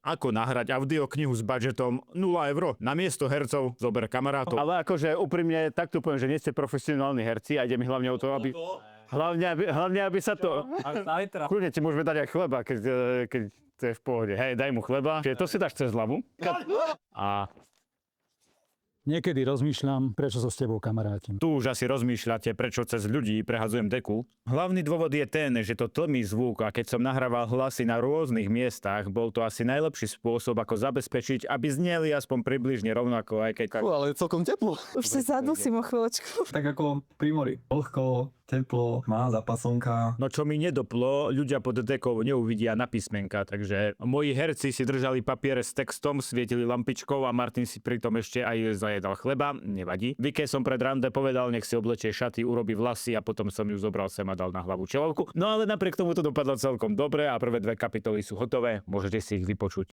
Ako nahrať audioknihu s budžetom 0 eur? Namiesto hercov zober kamarátov. Ale akože úprimne takto poviem, že nie ste profesionálni herci a ide mi hlavne o to, aby... Hlavne, aby sa to... Kľudne ti môžeme dať aj chleba, keď to je v pohode. Hej, daj mu chleba. Čiže to si dáš cez hlavu. A Niekedy rozmýšľam, prečo so s tebou kamarátim. tu už asi rozmýšľate, prečo cez ľudí prehadzujem deku. Hlavný dôvod je ten, že to tlmí zvuk a keď som nahrával hlasy na rôznych miestach, bol to asi najlepší spôsob, ako zabezpečiť, aby zneli aspoň približne rovnako, aj keď... Ale je celkom teplo. Už sa zadusím o chvíľočku. Tak ako pri mori. Vlhko, teplo, má zapasonka. No čo mi nedoplo, ľudia pod dekou neuvidia na písmenka, takže moji herci si držali papiere s textom, svietili lampičkou a Martin si pritom ešte aj zajedal chleba, nevadí. Vike som pred rande povedal, nech si oblečie šaty, urobí vlasy a potom som ju zobral sem a dal na hlavu čelovku. No ale napriek tomu to dopadlo celkom dobre a prvé 2 kapitoly sú hotové, môžete si ich vypočuť.